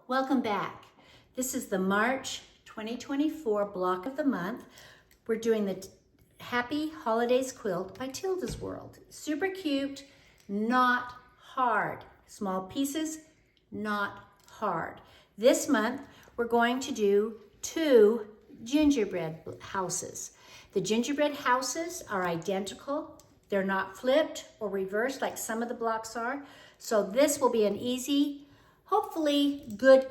welcome back. This is the March 2024 block of the month. We're doing the Happy Holidays quilt by Tilda's World. Super cute, not hard. Small pieces, not hard. This month, we're going to do 2 gingerbread houses. The gingerbread houses are identical. They're not flipped or reversed like some of the blocks are. So this will be an easy, hopefully good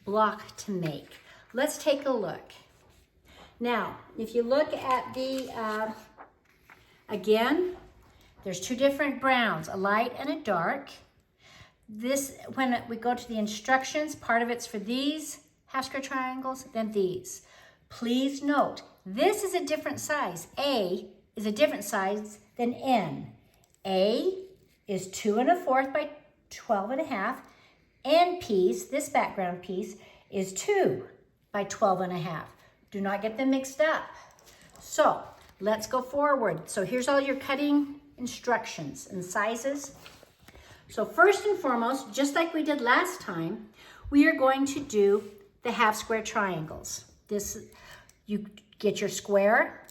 block to make. Let's take a look. Now, if you look at the, again, there's 2 different browns, a light and a dark. This, when we go to the instructions, part of it's for these half square triangles, then these. Please note, this is a different size. A is a different size than N. A is 2 1/4 by 12 1/2. N piece, this background piece, is 2 by 12 1/2. Do not get them mixed up. So let's go forward. So here's all your cutting instructions and sizes. So first and foremost, just like we did last time, we are going to do the half square triangles. This, you get your square,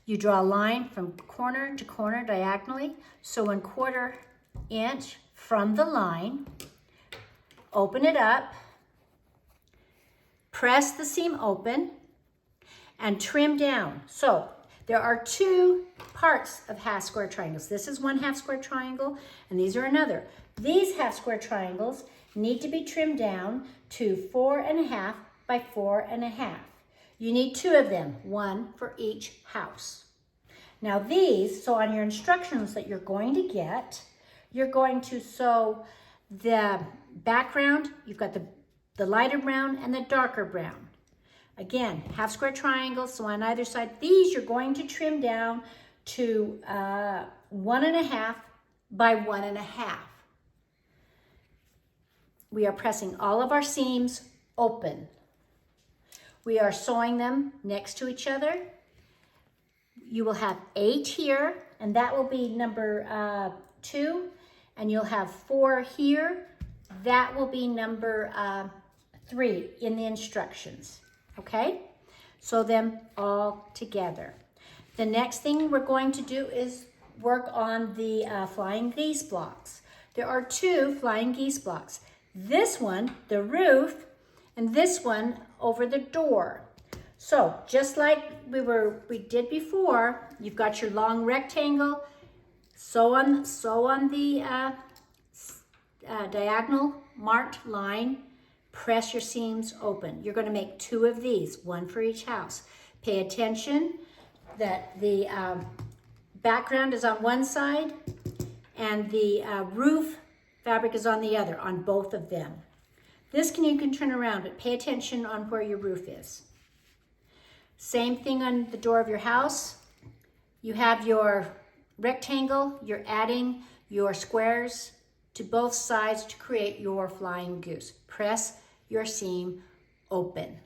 you draw a line from corner to corner diagonally. So 1/4 inch from the line, open it up, press the seam open, and trim down. So there are 2 parts of half square triangles. This is one half square triangle, and these are another. These half square triangles need to be trimmed down to 4 1/2 by 4 1/2. You need 2 of them, 1 for each house. Now these, so on your instructions that you're going to get, you're going to sew the background, you've got the lighter brown and the darker brown. Again, half square triangles, so on either side. These you're going to trim down to 1 1/2 by 1 1/2. We are pressing all of our seams open. We are sewing them next to each other. You will have 8 here, and that will be number 2, and you'll have 4 here. That will be number 3 in the instructions, okay? Sew them all together. The next thing we're going to do is work on the flying geese blocks. There are 2 flying geese blocks. This one, the roof, and this one over the door. So just like we did before, you've got your long rectangle, sew on the diagonal marked line, press your seams open. You're going to make 2 of these, 1 for each house. Pay attention that the background is on one side and the roof fabric is on the other, on both of them. This you can turn around, but pay attention on where your roof is. Same thing on the door of your house. You have your rectangle, you're adding your squares to both sides to create your flying goose. Press your seam open.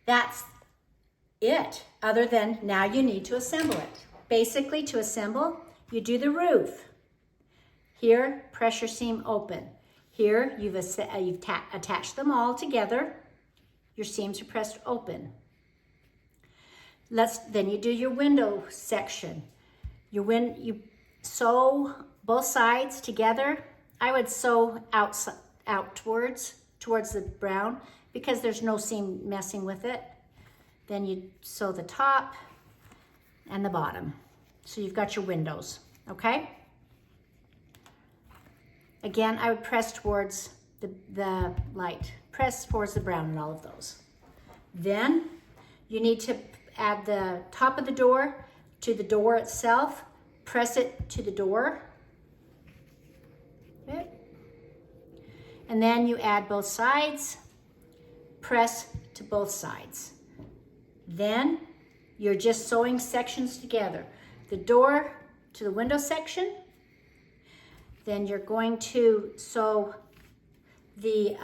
That's it, other than now you need to assemble it. Basically, to assemble, you do the roof. Here, press your seam open. Here, you've attached them all together. Your seams are pressed open. Then you do your window section. You sew both sides together. I would sew outwards towards the brown because there's no seam messing with it. Then you sew the top and the bottom. So you've got your windows, okay? Again, I would press towards the light. Press towards the brown in all of those. Then you need to add the top of the door to the door itself. Press it to the door. Okay. And then you add both sides. Press to both sides. Then you're just sewing sections together. The door to the window section. Then you're going to sew the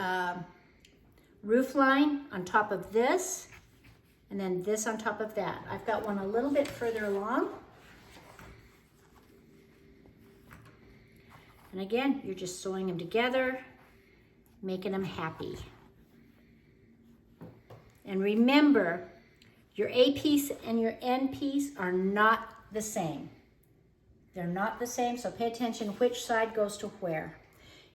roof line on top of this, and then this on top of that. I've got one a little bit further along. And again, you're just sewing them together making them happy. And remember, your A piece and your N piece are not the same. They're not the same, so pay attention which side goes to where.